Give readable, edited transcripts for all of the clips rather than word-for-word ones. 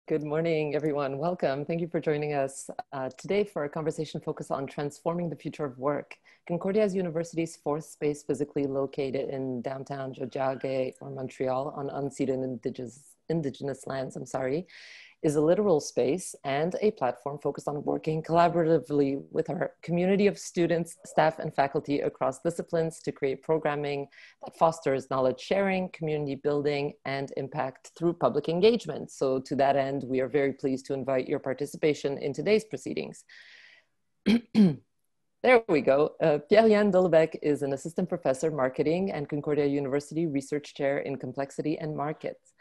Good morning, everyone. Welcome. Thank you for joining us today for a conversation focused on transforming the future of work. Concordia is university's fourth space physically located in downtown Tiohtià:ke or Montreal on unceded indigenous lands, is a literal space and a platform focused on working collaboratively with our community of students, staff, and faculty across disciplines to create programming that fosters knowledge sharing, community building, and impact through public engagement. So to that end, we are very pleased to invite your participation in today's proceedings. There we go. Pierre-Yann Dolbec is an assistant professor marketing and Concordia University research chair in complexity and markets.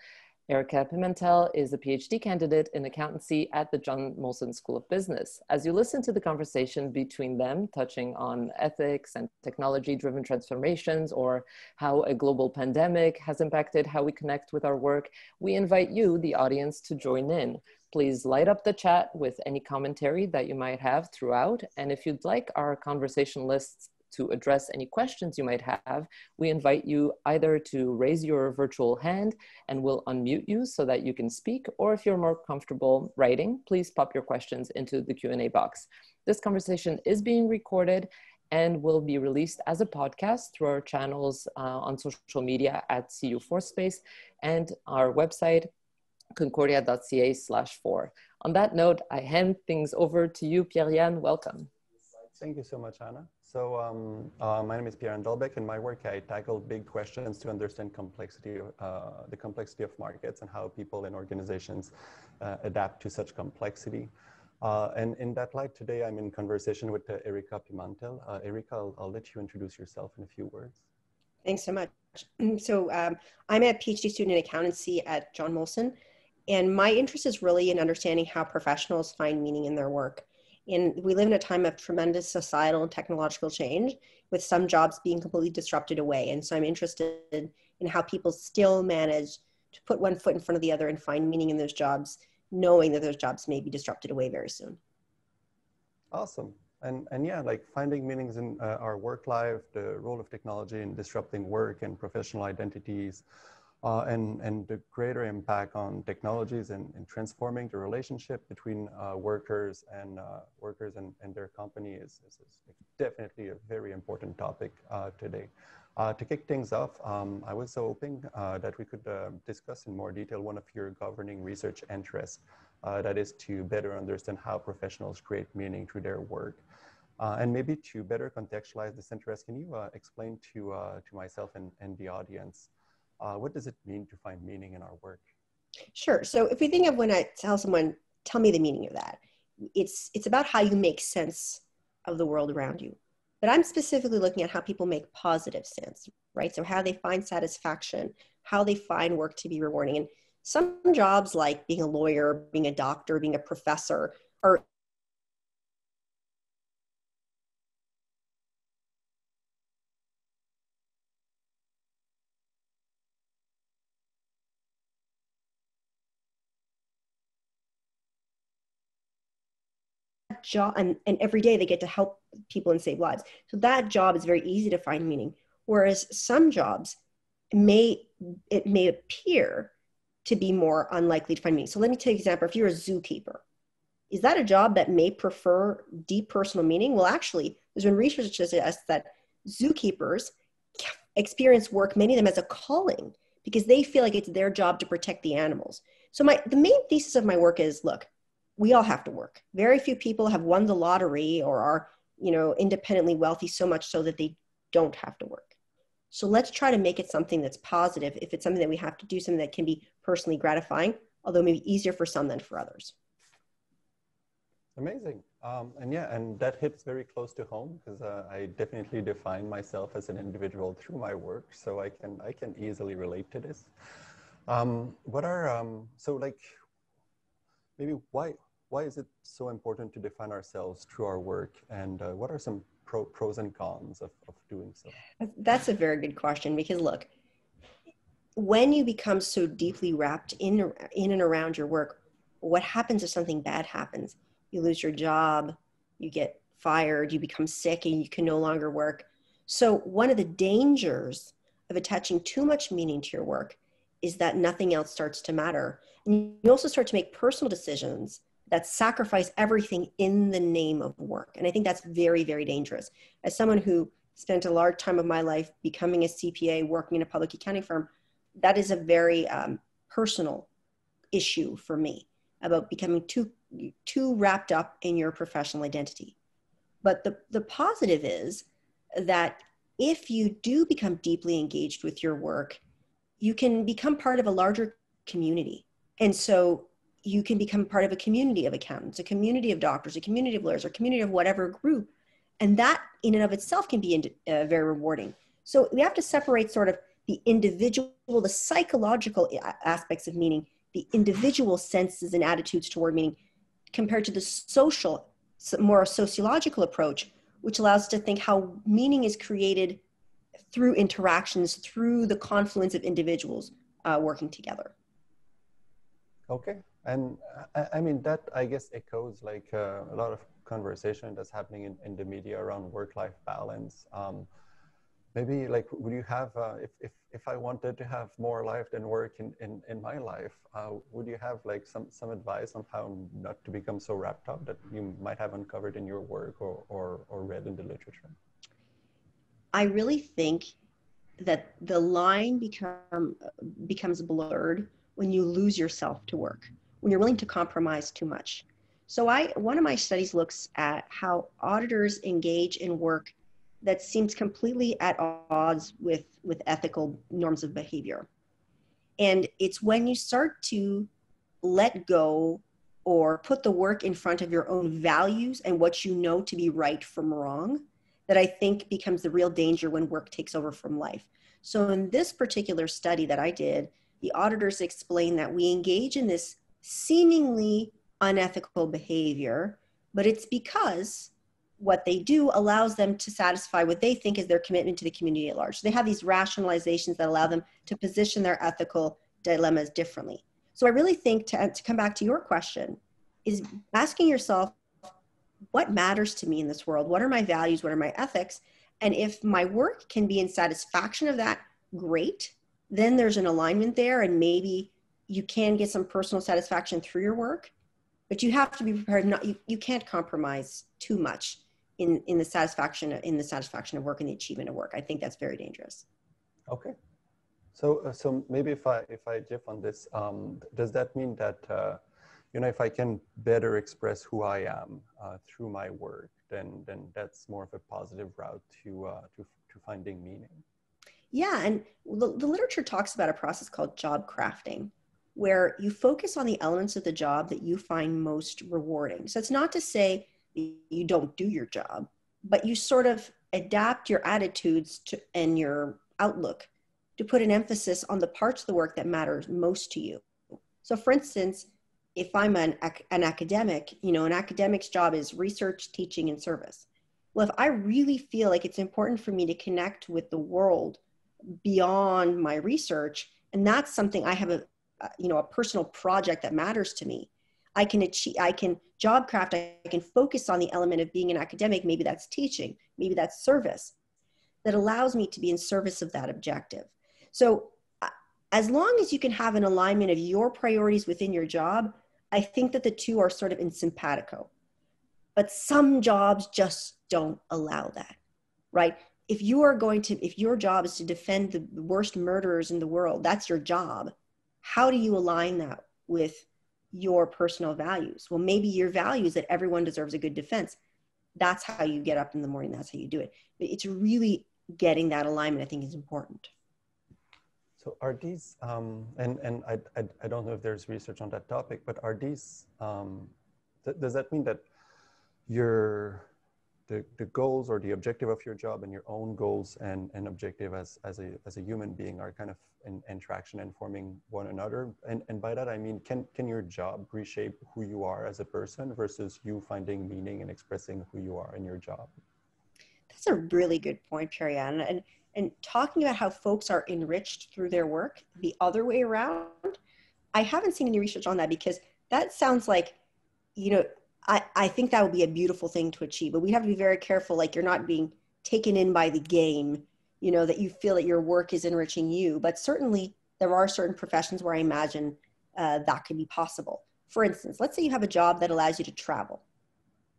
Erica Pimentel is a PhD candidate in accountancy at the John Molson School of Business. As you listen to the conversation between them, touching on ethics and technology-driven transformations or how a global pandemic has impacted how we connect with our work, we invite you, the audience, to join in. Please light up the chat with any commentary that you might have throughout. And if you'd like our conversation lists to address any questions you might have, we invite you either to raise your virtual hand and we'll unmute you so that you can speak, or if you're more comfortable writing, please pop your questions into the Q&A box. This conversation is being recorded and will be released as a podcast through our channels on social media at CU4Space and our website, concordia.ca/4. On that note, I hand things over to you, Pierre-Yann. Welcome. Thank you so much, Anna. So my name is Pierre-Yann Dolbec. In my work, I tackle big questions to understand the complexity of markets and how people and organizations adapt to such complexity. And in that light, today I'm in conversation with Erica Pimentel. Erica, I'll let you introduce yourself in a few words. Thanks so much. So I'm a PhD student in accountancy at John Molson, and my interest is really in understanding how professionals find meaning in their work. And we live in a time of tremendous societal and technological change, with some jobs being completely disrupted away. And so I'm interested in how people still manage to put one foot in front of the other and find meaning in those jobs, knowing that those jobs may be disrupted away very soon. Awesome. And yeah, like finding meanings in our work life, the role of technology in disrupting work and professional identities, and the greater impact on technologies and transforming the relationship between workers and their company is definitely a very important topic today. To kick things off, I was hoping that we could discuss in more detail one of your governing research interests, that is to better understand how professionals create meaning through their work. And maybe to better contextualize this interest, can you explain to myself and the audience, what does it mean to find meaning in our work? Sure. So if we think of when I tell someone, tell me the meaning of that, it's about how you make sense of the world around you. But I'm specifically looking at how people make positive sense, right? So how they find satisfaction, how they find work to be rewarding. And some jobs like being a lawyer, being a doctor, being a professor are job, and every day they get to help people and save lives. So that job is very easy to find meaning. Whereas some jobs may appear to be more unlikely to find meaning. So let me take an example. If you're a zookeeper, is that a job that may prefer deep personal meaning? Well, actually, there's been research that suggests that zookeepers experience work, many of them, as a calling, because they feel like it's their job to protect the animals. So the main thesis of my work is, look, we all have to work. Very few people have won the lottery or are, independently wealthy so much so that they don't have to work. So let's try to make it something that's positive. If it's something that we have to do, something that can be personally gratifying, although maybe easier for some than for others. Amazing. And that hits very close to home, because I definitely define myself as an individual through my work. So I can easily relate to this. Maybe why is it so important to define ourselves through our work, and what are some pros and cons of doing so? That's a very good question, because look, when you become so deeply wrapped in and around your work, what happens if something bad happens? You lose your job, you get fired, you become sick, and you can no longer work. So one of the dangers of attaching too much meaning to your work is that nothing else starts to matter. And you also start to make personal decisions that sacrifice everything in the name of work. And I think that's very, very dangerous. As someone who spent a large time of my life becoming a CPA, working in a public accounting firm, that is a very personal issue for me about becoming too wrapped up in your professional identity. But the positive is that if you do become deeply engaged with your work, you can become part of a larger community. And so you can become part of a community of accountants, a community of doctors, a community of lawyers, or a community of whatever group. And that in and of itself can be very rewarding. So we have to separate sort of the individual, the psychological aspects of meaning, the individual senses and attitudes toward meaning, compared to the social, more sociological approach, which allows us to think how meaning is created through interactions, through the confluence of individuals working together. Okay. And I mean, that I guess echoes like a lot of conversation that's happening in the media around work-life balance. Maybe like, would you have, if I wanted to have more life than work in my life, would you have like some advice on how not to become so wrapped up that you might have uncovered in your work or read in the literature? I really think that the line becomes blurred when you lose yourself to work, when you're willing to compromise too much. So one of my studies looks at how auditors engage in work that seems completely at odds with ethical norms of behavior. And it's when you start to let go or put the work in front of your own values and what you know to be right from wrong that I think becomes the real danger when work takes over from life. So in this particular study that I did, the auditors explain that we engage in this seemingly unethical behavior, but it's because what they do allows them to satisfy what they think is their commitment to the community at large. So they have these rationalizations that allow them to position their ethical dilemmas differently. So I really think to come back to your question is asking yourself, what matters to me in this world? What are my values? What are my ethics? And if my work can be in satisfaction of that, great. Then there's an alignment there, and maybe you can get some personal satisfaction through your work, but you have to be prepared. You can't compromise too much in the satisfaction of work and the achievement of work. I think that's very dangerous. Okay. So maybe if I riff on this, does that mean that if I can better express who I am through my work, then that's more of a positive route to finding meaning? Yeah, and the literature talks about a process called job crafting, where you focus on the elements of the job that you find most rewarding. So it's not to say you don't do your job, but you sort of adapt your attitudes and your outlook to put an emphasis on the parts of the work that matters most to you. So for instance, if I'm an academic, an academic's job is research, teaching, and service. Well, if I really feel like it's important for me to connect with the world beyond my research, and that's something I have a personal project that matters to me, I can job craft, I can focus on the element of being an academic. Maybe that's teaching, maybe that's service, that allows me to be in service of that objective. So as long as you can have an alignment of your priorities within your job, I think that the two are sort of in simpatico. But some jobs just don't allow that, right? If your job is to defend the worst murderers in the world, that's your job. How do you align that with your personal values? Well, maybe your value is that everyone deserves a good defense. That's how you get up in the morning. That's how you do it. But it's really getting that alignment, I think, is important. So are these, and I don't know if there's research on that topic, but are these, does that mean that the goals or the objective of your job and your own goals and objective as a human being are kind of in interaction and forming one another? And by that, I mean, can your job reshape who you are as a person versus you finding meaning and expressing who you are in your job? That's a really good point, Pierre-Yann. And talking about how folks are enriched through their work, the other way around, I haven't seen any research on that, because that sounds like, I think that would be a beautiful thing to achieve, but we have to be very careful, like you're not being taken in by the game, that you feel that your work is enriching you. But certainly there are certain professions where I imagine that could be possible. For instance, let's say you have a job that allows you to travel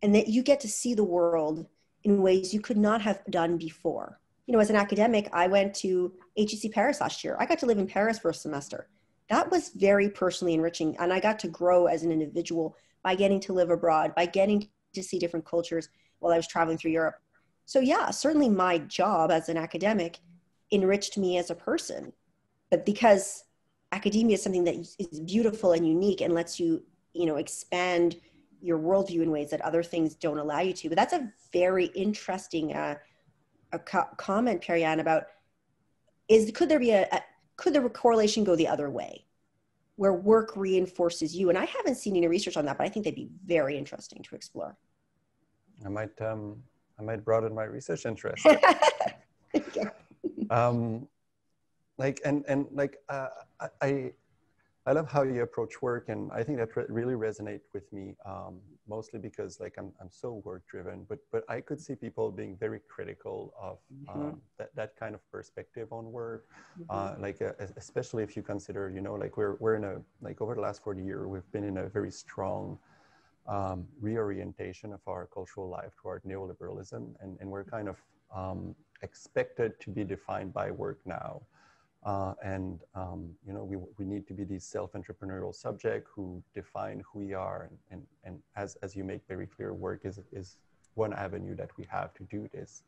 and that you get to see the world in ways you could not have done before. You know, as an academic, I went to HEC Paris last year. I got to live in Paris for a semester. That was very personally enriching. And I got to grow as an individual by getting to live abroad, by getting to see different cultures while I was traveling through Europe. So yeah, certainly my job as an academic enriched me as a person. But because academia is something that is beautiful and unique and lets you, you know, expand your worldview in ways that other things don't allow you to. But that's a very interesting comment, Pierre-Yann, about could the correlation go the other way, where work reinforces you? And I haven't seen any research on that, but I think that'd be very interesting to explore. I might broaden my research interest. Okay. I love how you approach work, and I think that really resonates with me, mostly because like I'm so work driven, but I could see people being very critical of that kind of perspective on work, especially if you consider, you know, like we're in a, like over the last 40 years, we've been in a very strong reorientation of our cultural life toward neoliberalism, and we're kind of expected to be defined by work now. You know, we need to be these self-entrepreneurial subjects who define who we are. And as you make very clear, work is one avenue that we have to do this.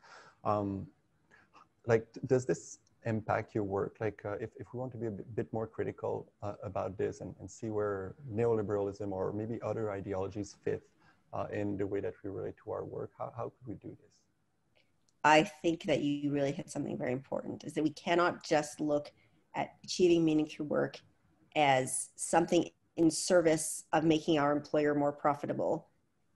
Like, does this impact your work? Like, if we want to be a bit more critical about this and see where neoliberalism or maybe other ideologies fit in the way that we relate to our work, how could we do this? I think that you really hit something very important, is that we cannot just look at achieving meaning through work as something in service of making our employer more profitable.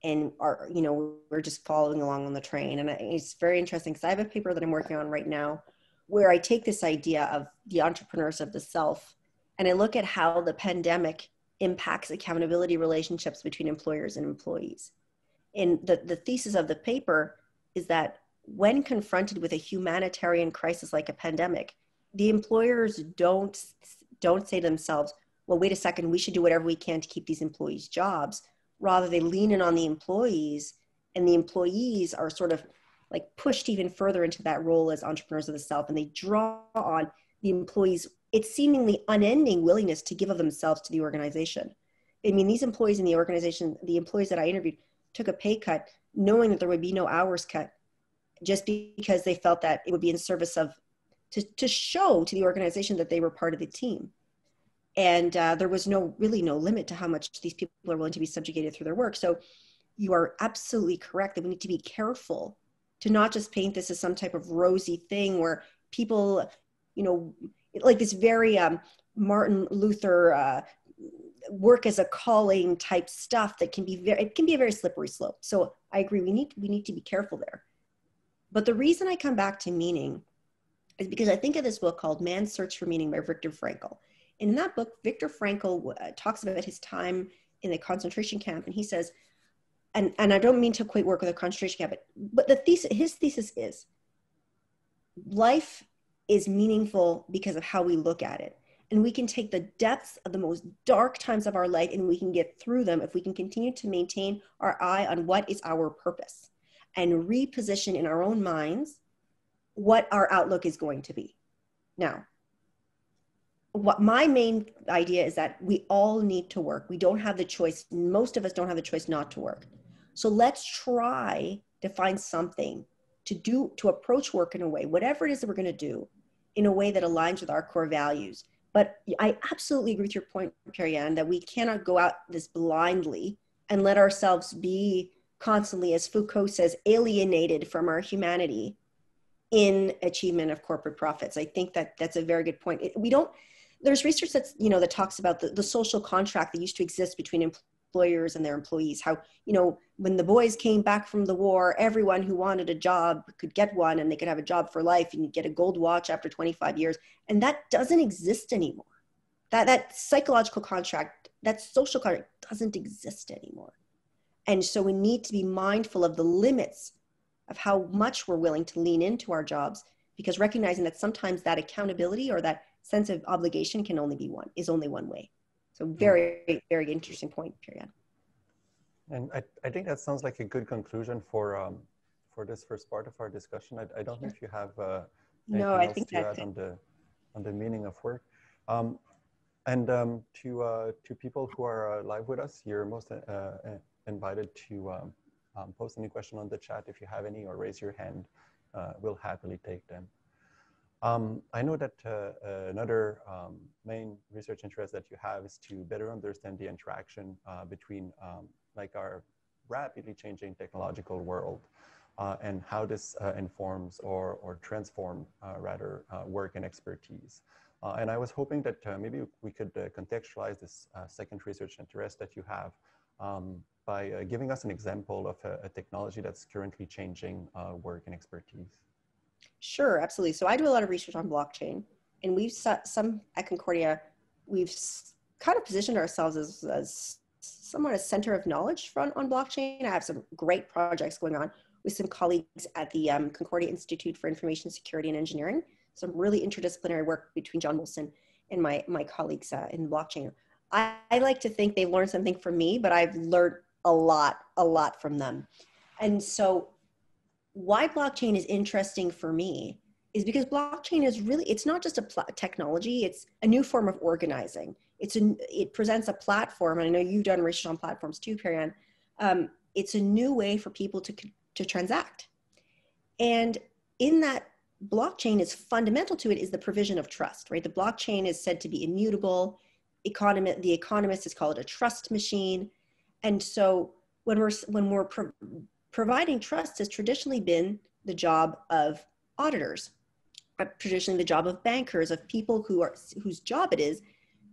And you know, we're just following along on the train. And it's very interesting because I have a paper that I'm working on right now where I take this idea of the entrepreneurs of the self, and I look at how the pandemic impacts accountability relationships between employers and employees. And the thesis of the paper is that when confronted with a humanitarian crisis like a pandemic, the employers don't say to themselves, well, wait a second, we should do whatever we can to keep these employees' jobs. Rather, they lean in on the employees, and the employees are sort of like pushed even further into that role as entrepreneurs of the self, and they draw on the employees' it's seemingly unending willingness to give of themselves to the organization. I mean, these employees in the organization, the employees that I interviewed, took a pay cut knowing that there would be no hours cut, just because they felt that it would be in service of, to show to the organization that they were part of the team. And there was really no limit to how much these people are willing to be subjugated through their work. So you are absolutely correct that we need to be careful to not just paint this as some type of rosy thing where people, you know, like this very Martin Luther work as a calling type stuff that can be it can be a very slippery slope. So I agree, we need to be careful there. But the reason I come back to meaning is because I think of this book called Man's Search for Meaning by Viktor Frankl. And in that book, Viktor Frankl talks about his time in the concentration camp. And he says, and I don't mean to equate work with a concentration camp, but his thesis is, life is meaningful because of how we look at it. And we can take the depths of the most dark times of our life and we can get through them if we can continue to maintain our eye on what is our purpose and reposition in our own minds what our outlook is going to be. Now, what my main idea is that we all need to work. We don't have the choice. Most of us don't have the choice not to work. So let's try to find something to approach work in a way, whatever it is that we're going to do, in a way that aligns with our core values. But I absolutely agree with your point, Pierre-Yann, that we cannot go out this blindly and let ourselves be constantly, as Foucault says, alienated from our humanity in achievement of corporate profits. I think that that's a very good point. There's research that's, you know, that talks about the social contract that used to exist between employers and their employees, how, you know, when the boys came back from the war, everyone who wanted a job could get one and they could have a job for life and you get a gold watch after 25 years. And that doesn't exist anymore. That psychological contract, that social contract doesn't exist anymore. And so we need to be mindful of the limits of how much we're willing to lean into our jobs, because recognizing that sometimes that accountability or that sense of obligation is only one way. So very, very interesting point, Pierre-Yann. And I think that sounds like a good conclusion for this first part of our discussion. I don't know if you have anything else to add on the meaning of work. To people who are live with us, you're most invited to post any question on the chat if you have any, or raise your hand. We'll happily take them. I know that another main research interest that you have is to better understand the interaction between like our rapidly changing technological world and how this informs or transform work and expertise. And I was hoping that maybe we could contextualize this second research interest that you have by giving us an example of a technology that's currently changing work and expertise. Sure, absolutely. So I do a lot of research on blockchain, and at Concordia, we've kind of positioned ourselves as somewhat a center of knowledge on blockchain. I have some great projects going on with some colleagues at the Concordia Institute for Information Security and Engineering. Some really interdisciplinary work between John Molson and my colleagues in blockchain. I like to think they've learned something from me, but I've learned a lot from them. And so why blockchain is interesting for me is because blockchain is really, it's not just a technology, it's a new form of organizing. It presents a platform, and I know you've done research on platforms too, Pierre-Yann. It's a new way for people to transact. And in that, blockchain is fundamental to it is the provision of trust, right? The blockchain is said to be immutable. The economists call it a trust machine. And so when we're providing trust has traditionally been the job of auditors, traditionally the job of bankers, of people whose job it is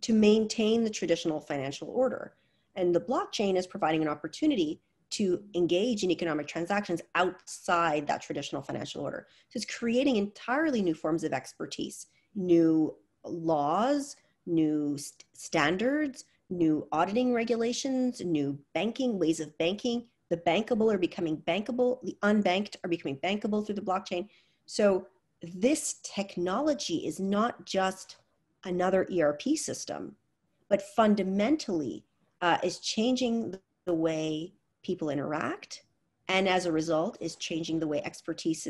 to maintain the traditional financial order. And the blockchain is providing an opportunity to engage in economic transactions outside that traditional financial order. So it's creating entirely new forms of expertise, new laws, new standards, new auditing regulations, new banking, ways of banking. The bankable are becoming bankable, the unbanked are becoming bankable through the blockchain. So this technology is not just another ERP system, but fundamentally is changing the way people interact, and as a result is changing the way expertise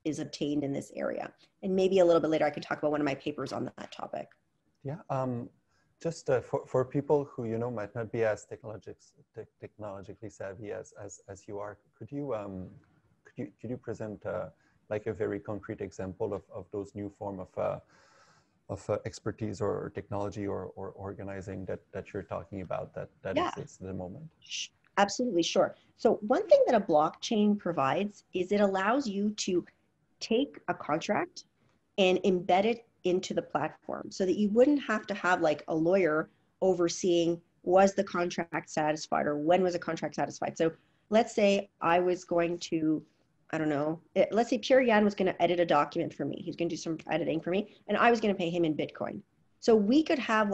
is obtained in this area. And maybe a little bit later I can talk about one of my papers on that topic. Yeah, just for people who might not be as technologically savvy as you are, could you present like a very concrete example of those new form of expertise or technology or organizing that you're talking about that exists at the moment? Absolutely, sure. So one thing that a blockchain provides is it allows you to take a contract and embed it into the platform so that you wouldn't have to have like a lawyer overseeing, was the contract satisfied or when was a contract satisfied? So let's say I was going to, let's say Pierre-Yann was going to edit a document for me. He's going to do some editing for me, and I was going to pay him in Bitcoin. So we could have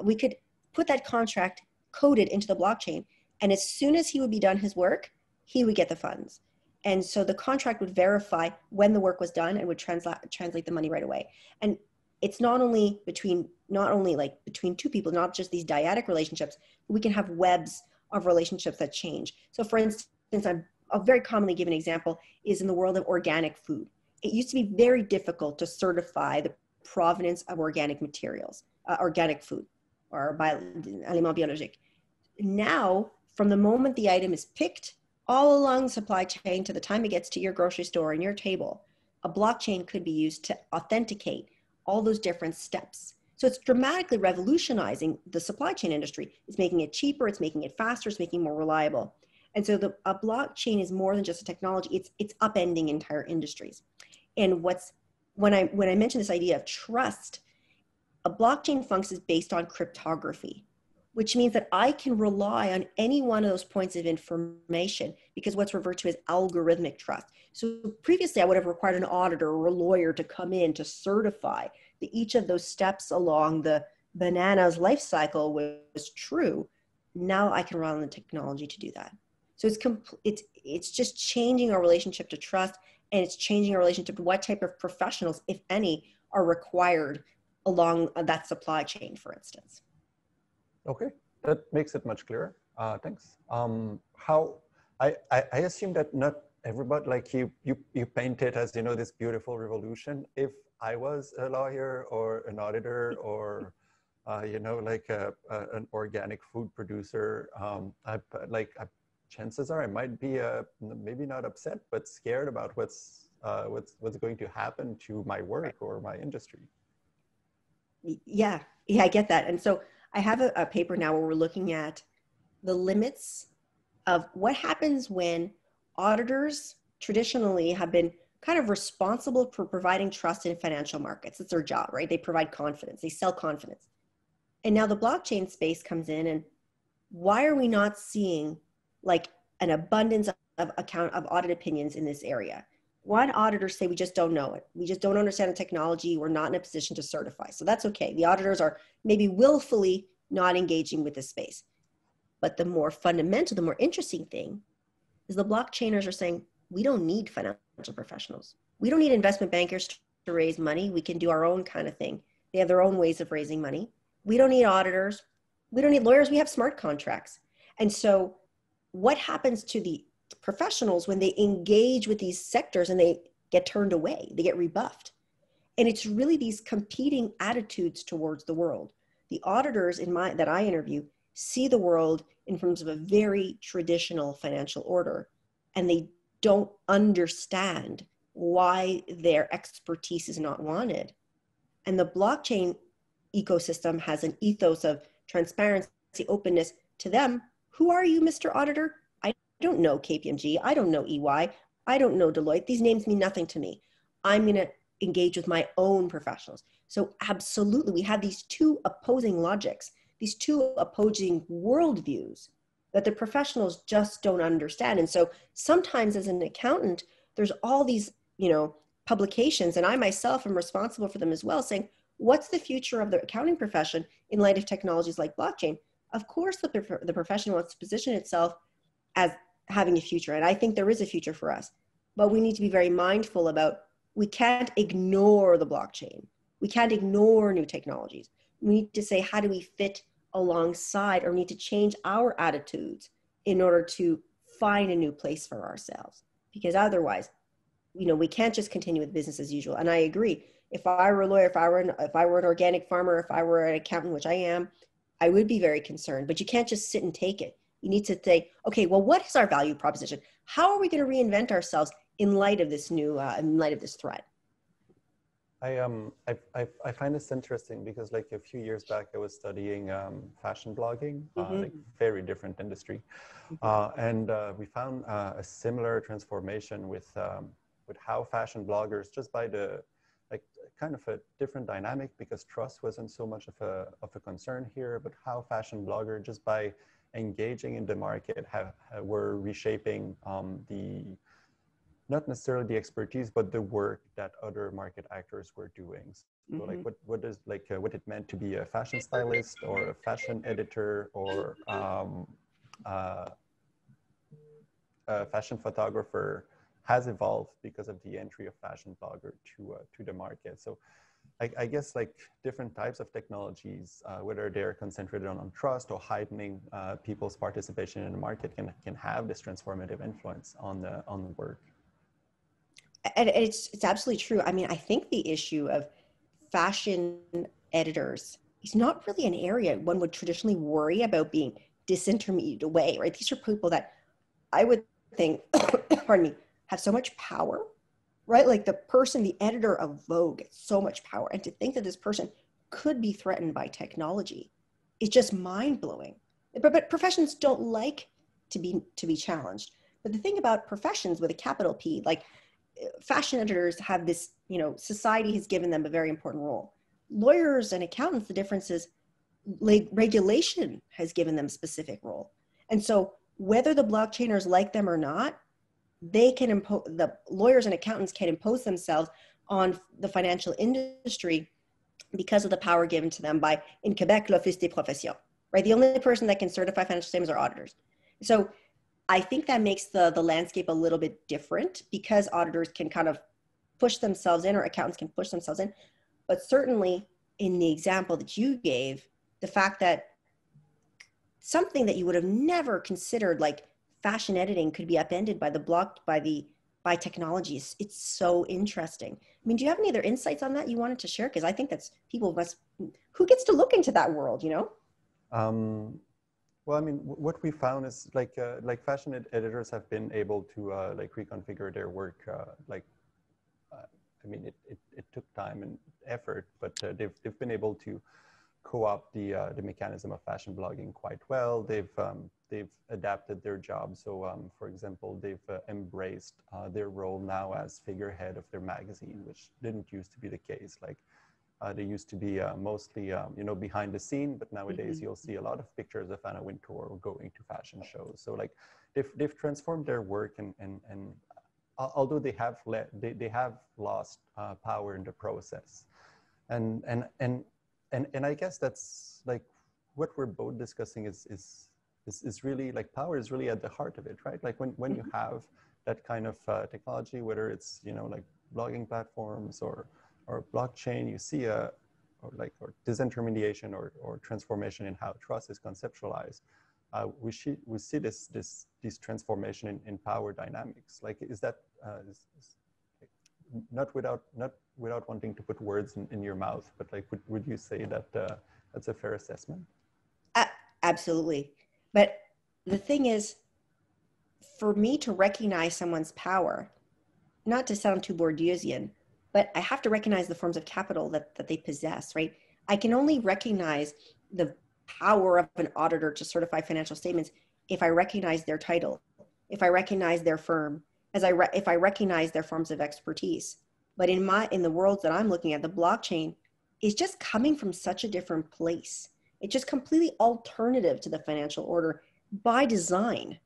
we could put that contract coded into the blockchain, and as soon as he would be done his work, he would get the funds. And so the contract would verify when the work was done and would translate the money right away. And it's not only between two people, not just these dyadic relationships, but we can have webs of relationships that change. So for instance, a very commonly given example is in the world of organic food. It used to be very difficult to certify the provenance of organic materials, organic food, or aliments biologiques. Now, from the moment the item is picked, all along the supply chain to the time it gets to your grocery store and your table, a blockchain could be used to authenticate all those different steps. So it's dramatically revolutionizing the supply chain industry. It's making it cheaper, it's making it faster, it's making it more reliable. And so a blockchain is more than just a technology, it's upending entire industries. And when I mention this idea of trust, a blockchain functions based on cryptography, which means that I can rely on any one of those points of information because what's referred to as algorithmic trust. So previously I would have required an auditor or a lawyer to come in to certify that each of those steps along the banana's life cycle was true. Now I can rely on the technology to do that. So it's just changing our relationship to trust, and it's changing our relationship to what type of professionals, if any, are required along that supply chain, for instance. Okay, that makes it much clearer. Thanks. I assume that not everybody, like you paint it as, you know, this beautiful revolution. If I was a lawyer or an auditor or you know, like an organic food producer, chances are I might be maybe not upset, but scared about what's going to happen to my work or my industry. Yeah, I get that. And so I have a paper now where we're looking at the limits of what happens when auditors traditionally have been kind of responsible for providing trust in financial markets. It's their job, right? They provide confidence, they sell confidence. And now the blockchain space comes in, and why are we not seeing like an abundance of audit opinions in this area? One, auditors say we just don't know it. We just don't understand the technology. We're not in a position to certify. So that's okay. The auditors are maybe willfully not engaging with this space. But the more fundamental, the more interesting thing is the blockchainers are saying, we don't need financial professionals. We don't need investment bankers to raise money. We can do our own kind of thing. They have their own ways of raising money. We don't need auditors. We don't need lawyers. We have smart contracts. And so what happens to the professionals when they engage with these sectors and they get turned away, they get rebuffed? And it's really these competing attitudes towards the world. The auditors that I interview see the world in terms of a very traditional financial order, and they don't understand why their expertise is not wanted. And the blockchain ecosystem has an ethos of transparency, openness. To them, who are you, Mr. Auditor? I don't know KPMG. I don't know EY. I don't know Deloitte. These names mean nothing to me. I'm going to engage with my own professionals. So absolutely, we have these two opposing logics, these two opposing worldviews that the professionals just don't understand. And so sometimes as an accountant, there's all these, you know, publications, and I myself am responsible for them as well, saying, what's the future of the accounting profession in light of technologies like blockchain? Of course, the profession wants to position itself as having a future. And I think there is a future for us, but we need to be very mindful about, we can't ignore the blockchain. We can't ignore new technologies. We need to say, how do we fit alongside, or need to change our attitudes in order to find a new place for ourselves? Because otherwise, you know, we can't just continue with business as usual. And I agree. If I were a lawyer, if I were an organic farmer, if I were an accountant, which I am, I would be very concerned. But you can't just sit and take it. You need to say, okay, well, what is our value proposition? How are we going to reinvent ourselves in light of this new, in light of this threat? I find this interesting because, like, a few years back, I was studying fashion blogging, like very different industry, and we found a similar transformation with how fashion bloggers, just by the kind of a different dynamic, because trust wasn't so much of a concern here, but how fashion blogger, just by engaging in the market, were reshaping not necessarily the expertise, but the work that other market actors were doing. So like what it meant to be a fashion stylist or a fashion editor or a fashion photographer has evolved because of the entry of fashion blogger to the market. So I guess like different types of technologies, whether they're concentrated on trust or heightening people's participation in the market, can have this transformative influence on the work. And it's absolutely true. I mean, I think the issue of fashion editors is not really an area one would traditionally worry about being disintermediated away, right? These are people that I would think, pardon me, have so much power, right? Like the person, the editor of Vogue, gets so much power. And to think that this person could be threatened by technology is just mind-blowing. But professions don't like to be challenged. But the thing about professions with a capital P, like fashion editors have this, you know, society has given them a very important role. Lawyers and accountants, the difference is like regulation has given them a specific role. And so whether the blockchainers like them or not, they can impose, the lawyers and accountants can impose themselves on the financial industry because of the power given to them by, in Quebec, l'Office des Professions, right? The only person that can certify financial statements are auditors. So I think that makes the landscape a little bit different because auditors can kind of push themselves in, or accountants can push themselves in. But certainly in the example that you gave, the fact that something that you would have never considered, like fashion editing, could be upended by by technology. It's so interesting. I mean, do you have any other insights on that you wanted to share? Because I think that's who gets to look into that world, you know? Well, I mean, what we found is like fashion editors have been able to like reconfigure their work. I mean, it took time and effort, but they've been able to co-opt the mechanism of fashion blogging quite well. They've adapted their job. So, for example, they've embraced their role now as figurehead of their magazine, which didn't used to be the case. Like they used to be mostly, you know, behind the scene, but nowadays you'll see a lot of pictures of Anna Wintour going to fashion shows. So like they've transformed their work, and although they have lost power in the process, and I guess that's like what we're both discussing is really like power is really at the heart of it, right? Like when you have that kind of technology, whether it's, you know, like blogging platforms or blockchain, you see or disintermediation or transformation in how trust is conceptualized. We see this transformation in power dynamics. Like, is that not without wanting to put words in your mouth, but like, would you say that that's a fair assessment? Absolutely. But the thing is, for me to recognize someone's power, not to sound too Bourdieusian, but I have to recognize the forms of capital that they possess, right? I can only recognize the power of an auditor to certify financial statements if I recognize their title, if I recognize their firm, if I recognize their forms of expertise. But in the world that I'm looking at, the blockchain is just coming from such a different place. It's just completely alternative to the financial order by design.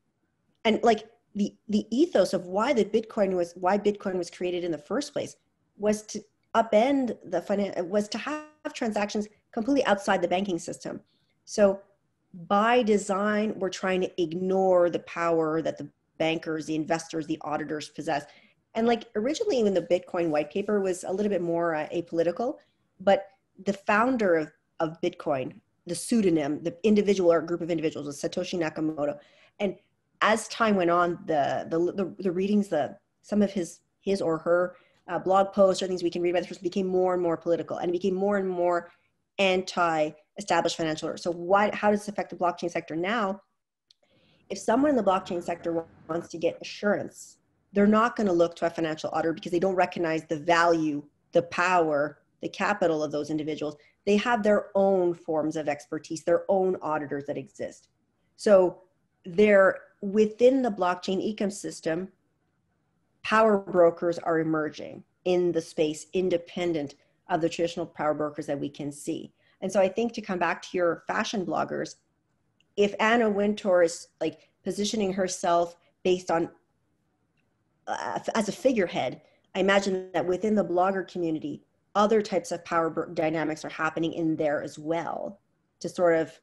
And like the ethos of why Bitcoin was created in the first place was to upend was to have transactions completely outside the banking system. So by design, we're trying to ignore the power that the bankers, the investors, the auditors possess. And like originally, even the Bitcoin white paper was a little bit more apolitical, but the founder of Bitcoin, the pseudonym, the individual or group of individuals was Satoshi Nakamoto. And as time went on, the readings, some of his or her blog posts or things we can read about this person became more and more political, and it became more and more anti-established financial order. So how does this affect the blockchain sector now? If someone in the blockchain sector wants to get assurance, they're not going to look to a financial auditor because they don't recognize the value, the power, the capital of those individuals. They have their own forms of expertise, their own auditors that exist. So they're within the blockchain ecosystem. Power brokers are emerging in the space independent of the traditional power brokers that we can see. And so I think, to come back to your fashion bloggers, if Anna Wintour is like positioning herself based on as a figurehead, I imagine that within the blogger community, other types of power dynamics are happening in there as well, to sort of,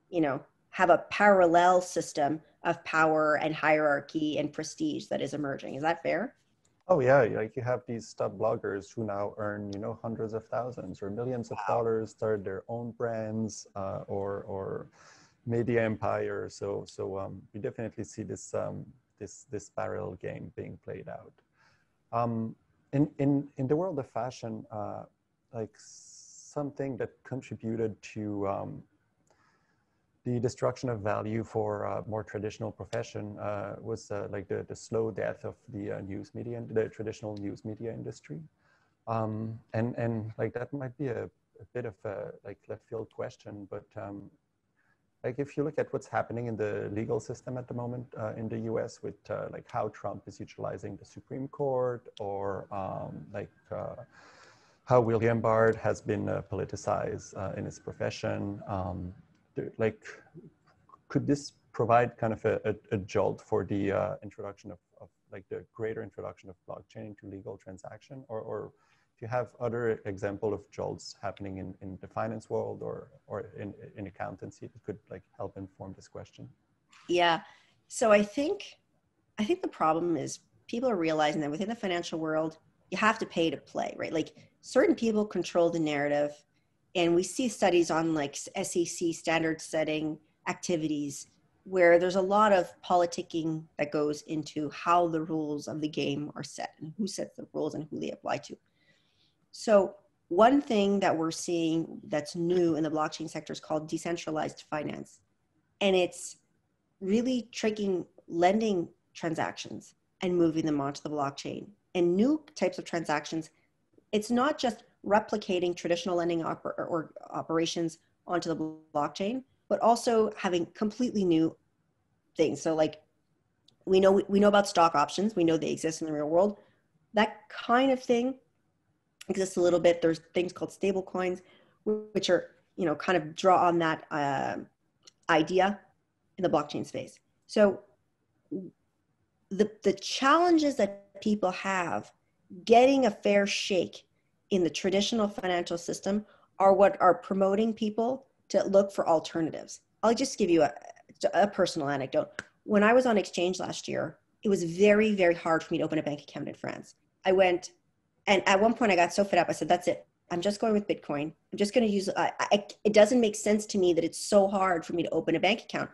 you know, have a parallel system of power and hierarchy and prestige that is emerging. Is that fair? Oh yeah, like you have these top bloggers who now earn, you know, hundreds of thousands or millions of dollars, start their own brands or media empire. So we definitely see this this parallel game being played out. In the world of fashion, like something that contributed to the destruction of value for more traditional profession was like the slow death of the news media and the traditional news media industry. And like that might be a bit of a like left field question, but like if you look at what's happening in the legal system at the moment in the US with like how Trump is utilizing the Supreme Court, or how William Barr has been politicized in his profession, like could this provide kind of a jolt for the introduction of like the greater introduction of blockchain to legal transaction, or do you have other example of jolts happening in the finance world or in accountancy that could like help inform this question? Yeah. So I think the problem is people are realizing that within the financial world, you have to pay to play, right? Like certain people control the narrative. And we see studies on like SEC standard setting activities where there's a lot of politicking that goes into how the rules of the game are set and who sets the rules and who they apply to. So one thing that we're seeing that's new in the blockchain sector is called decentralized finance. And it's really taking lending transactions and moving them onto the blockchain. And new types of transactions, it's not just replicating traditional lending operations onto the blockchain, but also having completely new things. So like we know about stock options. We know they exist in the real world. That kind of thing exists a little bit. There's things called stable coins, which are, kind of draw on that idea in the blockchain space. So the challenges that people have getting a fair shake in the traditional financial system are what are promoting people to look for alternatives. I'll just give you a personal anecdote. When I was on exchange last year, it was very, very hard for me to open a bank account in France. I went, and at one point I got so fed up, I said, that's it. I'm just going with Bitcoin. I'm just going to use, it doesn't make sense to me that it's so hard for me to open a bank account.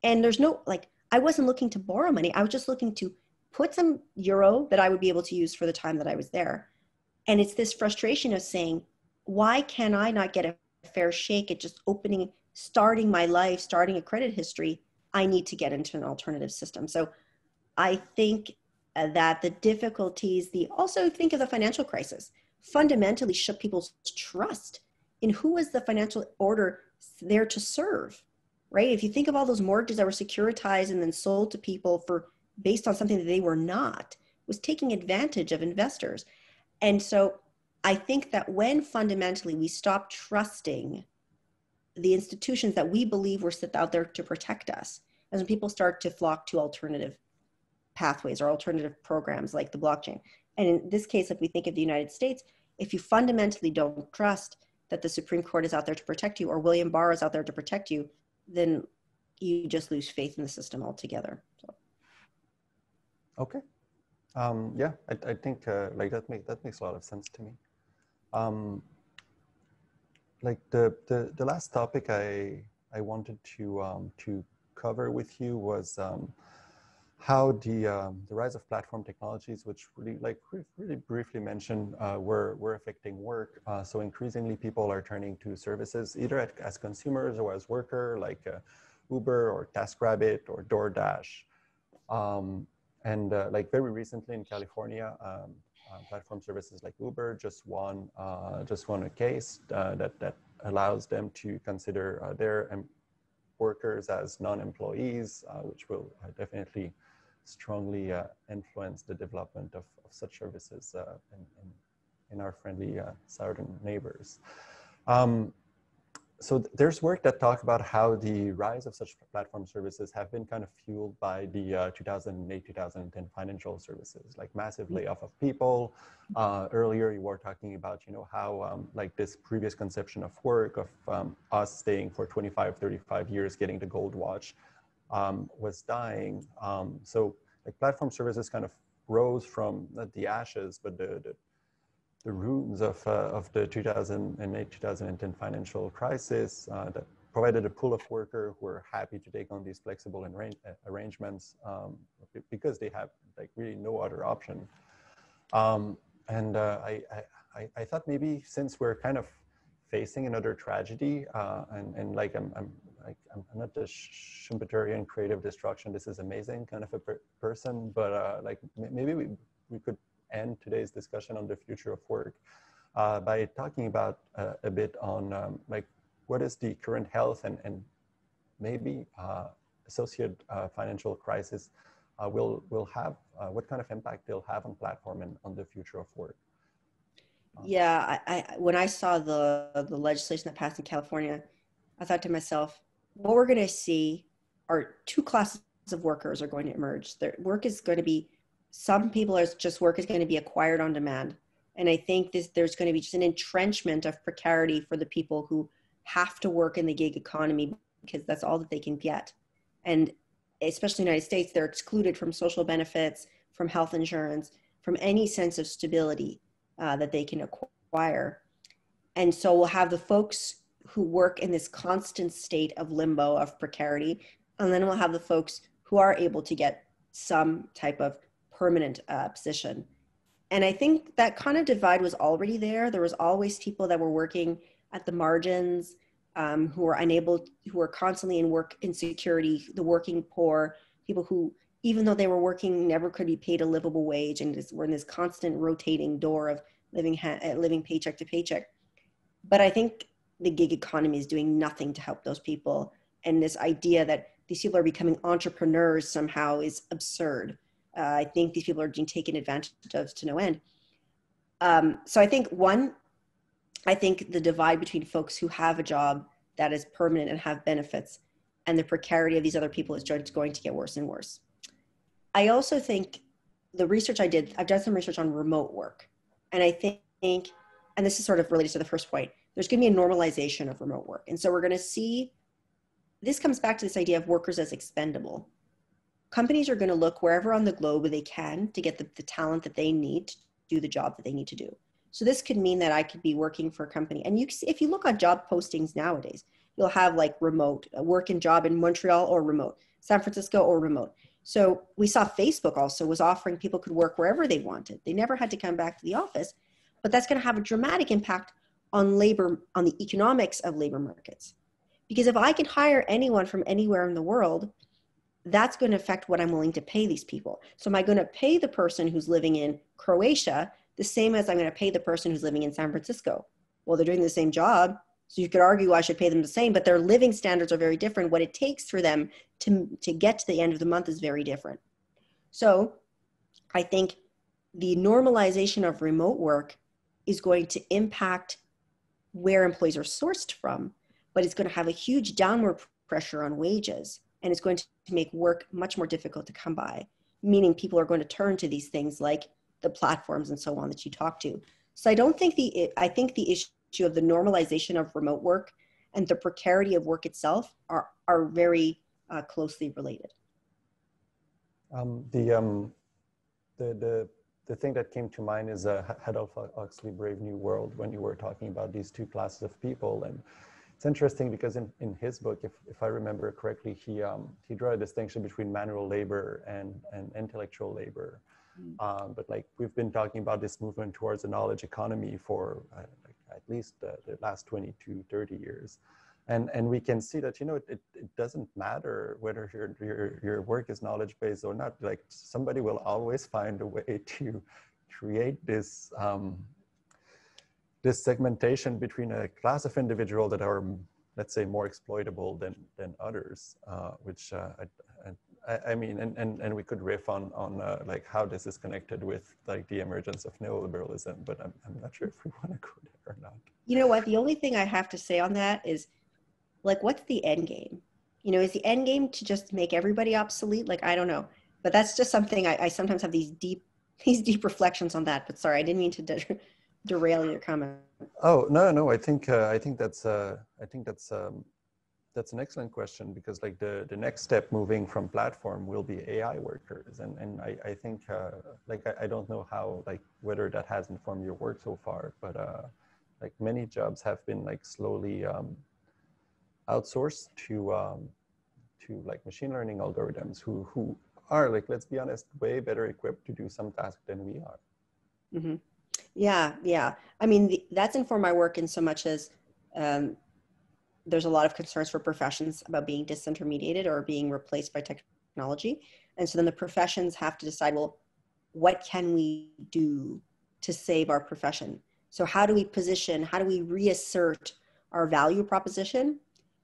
And there's no, I wasn't looking to borrow money. I was just looking to put some euro that I would be able to use for the time that I was there. And it's this frustration of saying, why can I not get a fair shake at just starting my life, starting a credit history? I need to get into an alternative system. So I think that the difficulties, also think of the financial crisis, fundamentally shook people's trust in who was the financial order there to serve, right? If you think of all those mortgages that were securitized and then sold to people based on something that they were not, was taking advantage of investors. And so I think that when fundamentally we stop trusting the institutions that we believe were set out there to protect us, as when people start to flock to alternative pathways or alternative programs like the blockchain. And in this case, if we think of the United States, if you fundamentally don't trust that the Supreme Court is out there to protect you or William Barr is out there to protect you, then you just lose faith in the system altogether. So. Okay. Yeah, I think that makes a lot of sense to me. Like the last topic I wanted to cover with you was how the rise of platform technologies, which really briefly mentioned, were affecting work. So increasingly, people are turning to services either as consumers or as worker, like Uber or TaskRabbit or DoorDash. And very recently in California, platform services like Uber just won a case that allows them to consider their workers as non-employees, which will definitely strongly influence the development of such services in our friendly southern neighbors. So there's work that talks about how the rise of such platform services have been kind of fueled by the 2008-2010 financial services, like massive layoff of people. Earlier, you were talking about, how this previous conception of work, of us staying for 25, 35 years, getting the gold watch, was dying. So platform services kind of rose from not the ashes, but the ruins of the 2008-2010 financial crisis that provided a pool of workers who were happy to take on these flexible arrangements because they have really no other option. And I thought maybe since we're kind of facing another tragedy, and I'm not a Schumpeterian creative destruction, this is amazing kind of a person, but maybe we could end today's discussion on the future of work by talking about a bit on what is the current health and maybe associated financial crisis will have, what kind of impact they'll have on platform and on the future of work. Yeah, when I saw the legislation that passed in California, I thought to myself, what we're going to see are two classes of workers are going to emerge. Their work is going to be, some people are just work is going to be acquired on demand. And I think there's going to be just an entrenchment of precarity for the people who have to work in the gig economy because that's all that they can get. And especially in the United States, they're excluded from social benefits, from health insurance, from any sense of stability that they can acquire. And so we'll have the folks who work in this constant state of limbo, of precarity, and then we'll have the folks who are able to get some type of permanent position. And I think that kind of divide was already there. There was always people that were working at the margins, who were unable, who were constantly in work insecurity, the working poor, people who, even though they were working, never could be paid a livable wage, and were in this constant rotating door of living paycheck to paycheck. But I think the gig economy is doing nothing to help those people. And this idea that these people are becoming entrepreneurs somehow is absurd. I think these people are being taken advantage of to no end. So I think I think the divide between folks who have a job that is permanent and have benefits and the precarity of these other people is just going to get worse and worse. I also think the research I've done some research on remote work. And I think, and this is sort of related to the first point, there's going to be a normalization of remote work. And so we're going to see, this comes back to this idea of workers as expendable. Companies are going to look wherever on the globe they can to get the talent that they need to do the job that they need to do. So this could mean that I could be working for a company. And if you look on job postings nowadays, you'll have like remote, work and job in Montreal or remote, San Francisco or remote. So we saw Facebook also was offering people could work wherever they wanted. They never had to come back to the office, but that's going to have a dramatic impact on labor, on the economics of labor markets. Because if I can hire anyone from anywhere in the world, that's going to affect what I'm willing to pay these people. So am I going to pay the person who's living in Croatia the same as I'm going to pay the person who's living in San Francisco? Well, they're doing the same job. So you could argue I should pay them the same, but their living standards are very different. What it takes for them to get to the end of the month is very different. So I think the normalization of remote work is going to impact where employees are sourced from, but it's going to have a huge downward pressure on wages. And it's going to make work much more difficult to come by, meaning people are going to turn to these things like the platforms and so on that you talk to. So I think the issue of the normalization of remote work and the precarity of work itself are very closely related. The thing that came to mind is Adolph Huxley, Brave New World, when you were talking about these two classes of people. And it's interesting because in his book, if I remember correctly, he drew a distinction between manual labor and intellectual labor. But like we've been talking about this movement towards a knowledge economy for at least the last 20 to 30 years. And we can see that, it doesn't matter whether your work is knowledge-based or not. Like somebody will always find a way to create this this segmentation between a class of individuals that are, let's say, more exploitable than others, which I mean, and we could riff on like how this is connected with like the emergence of neoliberalism, but I'm not sure if we want to go there or not. You know what? The only thing I have to say on that is, like, what's the end game? Is the end game to just make everybody obsolete? Like, I don't know, but that's just something I sometimes have these deep reflections on that. But sorry, I didn't mean to derail your comment. Oh, no. I think that's an excellent question, because like the next step moving from platform will be AI workers. And I think like, I don't know how, like whether that has informed your work so far, but like many jobs have been like slowly outsourced to like machine learning algorithms who are, like, let's be honest, way better equipped to do some tasks than we are. Mm-hmm. Yeah. I mean, that's informed my work in so much as there's a lot of concerns for professions about being disintermediated or being replaced by technology. And so then the professions have to decide, well, what can we do to save our profession? So how do we reassert our value proposition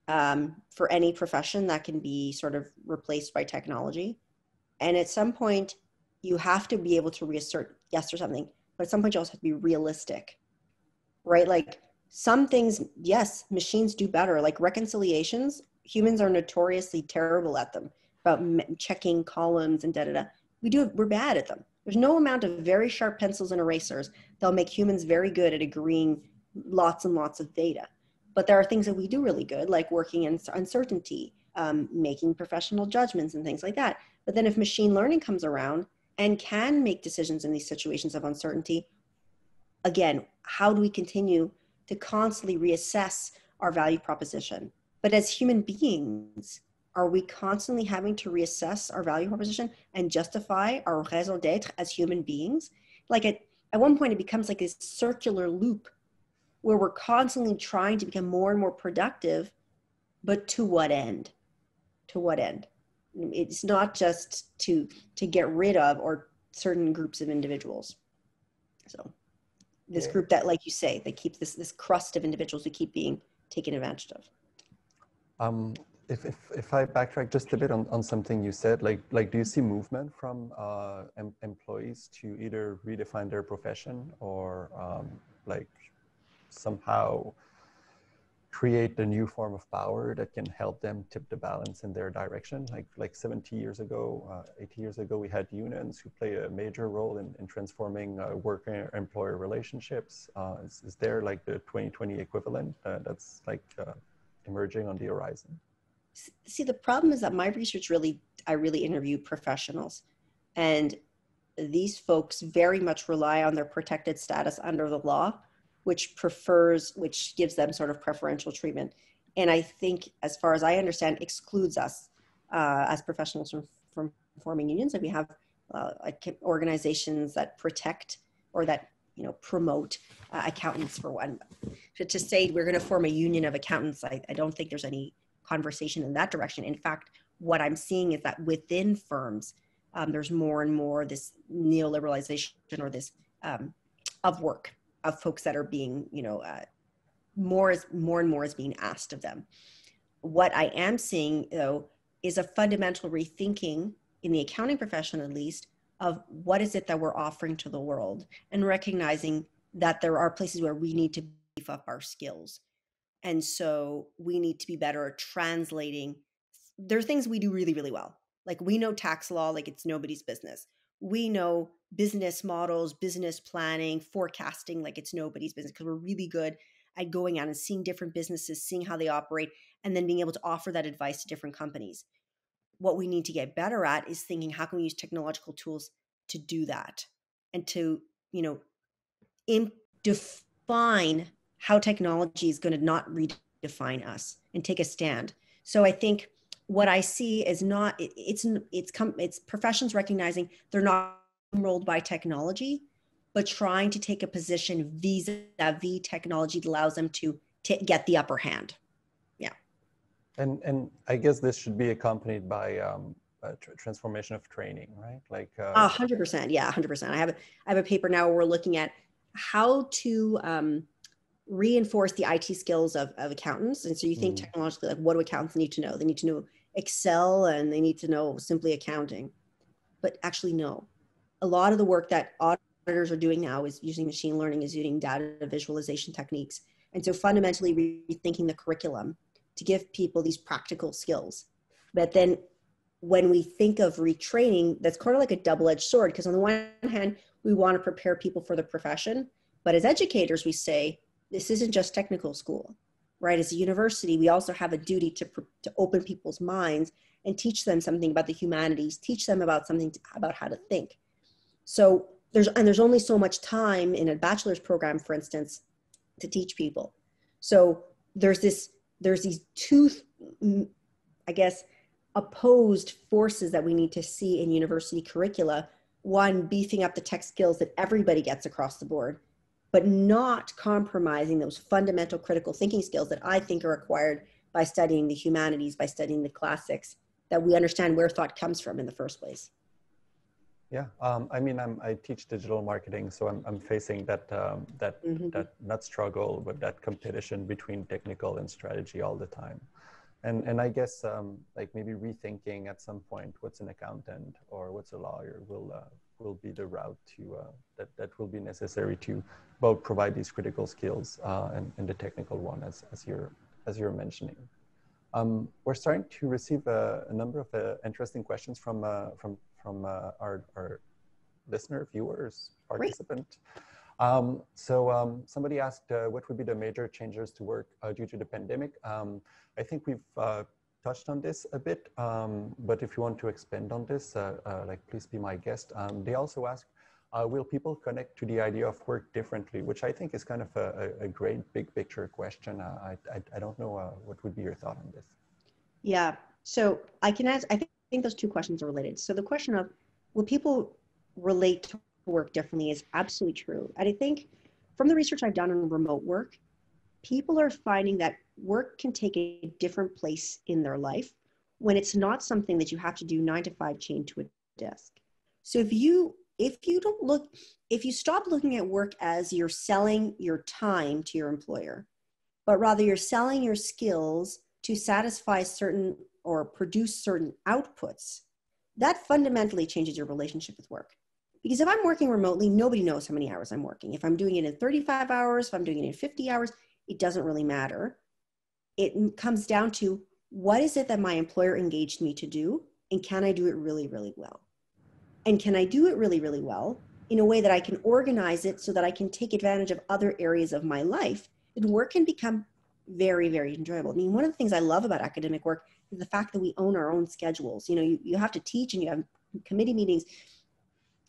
for any profession that can be sort of replaced by technology? And at some point, you have to be able to reassert yes or something, but at some point you also have to be realistic, right? Like some things, yes, machines do better, like reconciliations. Humans are notoriously terrible at them, about checking columns and we're bad at them. There's no amount of very sharp pencils and erasers that'll make humans very good at agreeing lots and lots of data. But there are things that we do really good, like working in uncertainty, making professional judgments and things like that. But then if machine learning comes around and can make decisions in these situations of uncertainty, again, how do we continue to constantly reassess our value proposition. But as human beings, are we constantly having to reassess our value proposition and justify our raison d'etre as human beings? Like at one point, it becomes like this circular loop where we're constantly trying to become more and more productive, but to what end? To what end? It's not just to get rid of or certain groups of individuals. So this group that, like you say, that keeps this crust of individuals who keep being taken advantage of. If I backtrack just a bit on something you said, like do you see movement from employees to either redefine their profession or like somehow create a new form of power that can help them tip the balance in their direction? Like 70 years ago, 80 years ago, we had unions who play a major role in transforming worker-employer relationships. Is there like the 2020 equivalent that's like emerging on the horizon? See, the problem is that my research I really interview professionals, and these folks very much rely on their protected status under the law, which gives them sort of preferential treatment. And I think, as far as I understand, excludes us as professionals from forming unions. And we have organizations that protect or that promote accountants, for one. But to say we're going to form a union of accountants, I don't think there's any conversation in that direction. In fact, what I'm seeing is that within firms, there's more and more this neoliberalization or this of work, of folks that are being, more and more is being asked of them. What I am seeing, though, is a fundamental rethinking in the accounting profession, at least, of what is it that we're offering to the world, and recognizing that there are places where we need to beef up our skills. And so we need to be better at translating. There are things we do really, really well. Like we know tax law like it's nobody's business. We know business models, business planning, forecasting like it's nobody's business, because we're really good at going out and seeing different businesses, seeing how they operate, and then being able to offer that advice to different companies. What we need to get better at is thinking, how can we use technological tools to do that, and to, define how technology is going to not redefine us and take a stand. So I think what I see is it's professions recognizing they're not enrolled by technology, but trying to take a position vis-a-vis technology that allows them to get the upper hand. Yeah. And I guess this should be accompanied by a transformation of training, right? Like 100%. Yeah, 100%. I have a paper now where we're looking at how to reinforce the IT skills of accountants. And so you think technologically, like, what do accountants need to know? They need to know Excel, and they need to know simply accounting. But actually, no. A lot of the work that auditors are doing now is using machine learning, is using data visualization techniques. And so fundamentally rethinking the curriculum to give people these practical skills. But then when we think of retraining, that's kind of like a double-edged sword, because on the one hand, we want to prepare people for the profession. But as educators, we say, this isn't just technical school, right? As a university, we also have a duty to open people's minds and teach them something about the humanities, teach them about about how to think. So there's only so much time in a bachelor's program, for instance, to teach people. So there's these two, I guess, opposed forces that we need to see in university curricula. One, beefing up the tech skills that everybody gets across the board, but not compromising those fundamental critical thinking skills that I think are acquired by studying the humanities, by studying the classics, that we understand where thought comes from in the first place. Yeah, I mean, I teach digital marketing, so I'm facing that not struggle, but that competition between technical and strategy all the time. And I guess like maybe rethinking at some point what's an accountant or what's a lawyer will be the route to that will be necessary to both provide these critical skills and the technical one as you're mentioning. We're starting to receive a number of interesting questions from our listener, viewers, participant. Somebody asked what would be the major changes to work due to the pandemic. I think we've touched on this a bit, but if you want to expand on this, like please be my guest. They also asked, will people connect to the idea of work differently, which I think is kind of a great big picture question. I don't know what would be your thought on this. Yeah. So I can ask, I think those two questions are related. So the question of will people relate to work differently is absolutely true. And I think from the research I've done on remote work, people are finding that work can take a different place in their life when it's not something that you have to do 9 to 5 chained to a desk. So if you stop looking at work as you're selling your time to your employer, but rather you're selling your skills to satisfy certain or produce certain outputs, that fundamentally changes your relationship with work. Because if I'm working remotely, nobody knows how many hours I'm working. If I'm doing it in 35 hours, if I'm doing it in 50 hours, it doesn't really matter. It comes down to what is it that my employer engaged me to do, and can I do it really, really well? And can I do it really, really well in a way that I can organize it so that I can take advantage of other areas of my life, and work can become very, very enjoyable. I mean, one of the things I love about academic work is the fact that we own our own schedules. You know, you have to teach and you have committee meetings,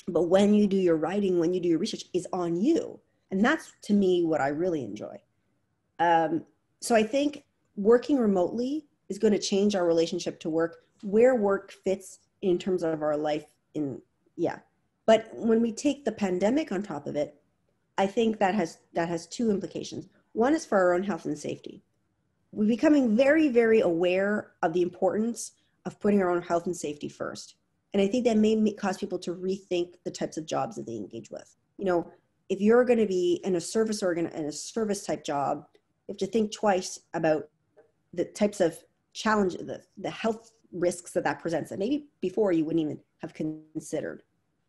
but when you do your writing, when you do your research, is on you. And that's, to me, what I really enjoy. So I think working remotely is going to change our relationship to work, where work fits in terms of our life. But when we take the pandemic on top of it, I think that has two implications. One is for our own health and safety. We're becoming very, very aware of the importance of putting our own health and safety first. And I think that may cause people to rethink the types of jobs that they engage with. You know, if you're going to be in a service in a service type job, you have to think twice about the types of challenge, the health risks that presents that maybe before you wouldn't even have considered.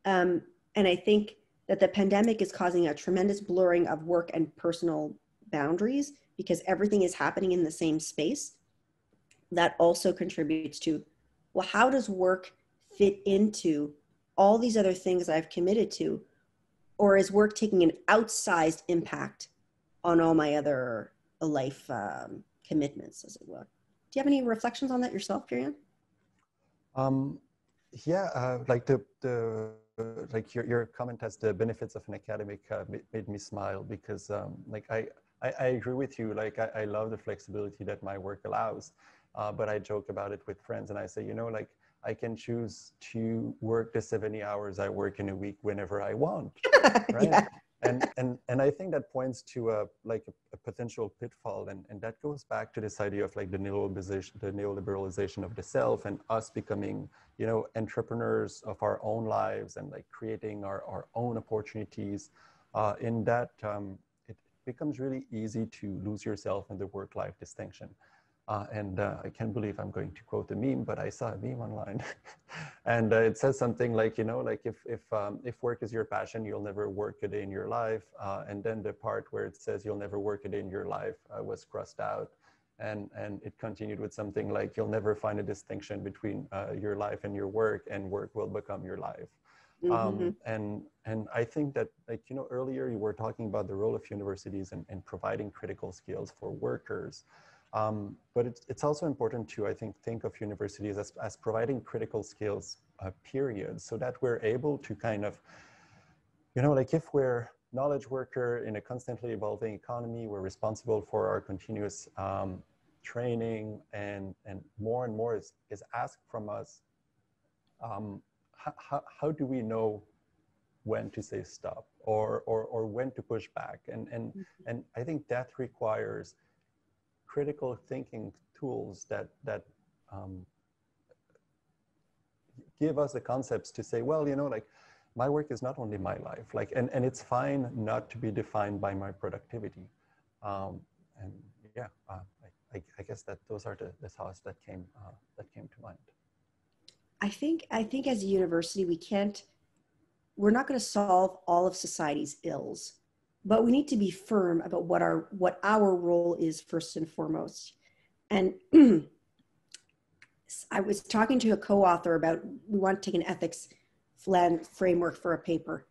And I think that the pandemic is causing a tremendous blurring of work and personal boundaries because everything is happening in the same space. That also contributes to, well, how does work fit into all these other things I've committed to? Or is work taking an outsized impact on all my other life commitments, as it were? Do you have any reflections on that yourself, Pierre-Yann? Like like your comment as the benefits of an academic made me smile because like I agree with you. Like I love the flexibility that my work allows, but I joke about it with friends and I say, you know, like I can choose to work the 70 hours I work in a week whenever I want, right? Yeah. And I think that points to a potential pitfall, and that goes back to this idea of like the neoliberalization of the self and us becoming, you know, entrepreneurs of our own lives and like creating our own opportunities. In that, it becomes really easy to lose yourself in the work-life distinction. I can't believe I'm going to quote a meme, but I saw a meme online, and it says something like, you know, like if work is your passion, you'll never work a day in your life. And then the part where it says you'll never work a day in your life was crossed out, and it continued with something like you'll never find a distinction between your life and your work, and work will become your life. Mm-hmm. And I think that, like, you know, earlier you were talking about the role of universities and providing critical skills for workers. But it's also important to, I think of universities as providing critical skills, period, so that we're able to kind of, you know, like if we're knowledge worker in a constantly evolving economy, we're responsible for our continuous training and more is asked from us. How do we know when to say stop or when to push back? And I think that requires critical thinking tools that give us the concepts to say, well, you know, like my work is not only my life, like, and it's fine not to be defined by my productivity. And yeah, I guess that those are the thoughts that came to mind. I think as a university, we're not going to solve all of society's ills, but we need to be firm about what our role is first and foremost. And I was talking to a co-author about, we want to take an ethics framework for a paper.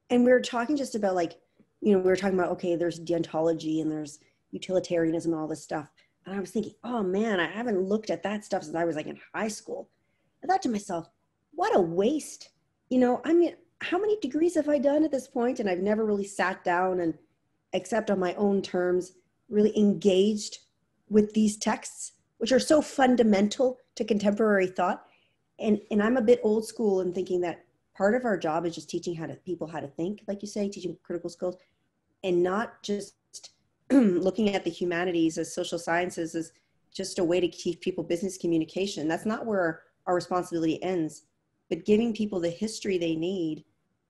And we were talking just about like, you know, we were talking about, okay, there's deontology and there's utilitarianism and all this stuff. And I was thinking, oh man, I haven't looked at that stuff since I was like in high school. I thought to myself, what a waste. You know, I mean, how many degrees have I done at this point? And I've never really sat down and, except on my own terms, really engaged with these texts, which are so fundamental to contemporary thought. And I'm a bit old school in thinking that part of our job is just teaching people how to think, like you say, teaching critical skills, and not just looking at the humanities as social sciences as just a way to teach people business communication. That's not where our responsibility ends, but giving people the history they need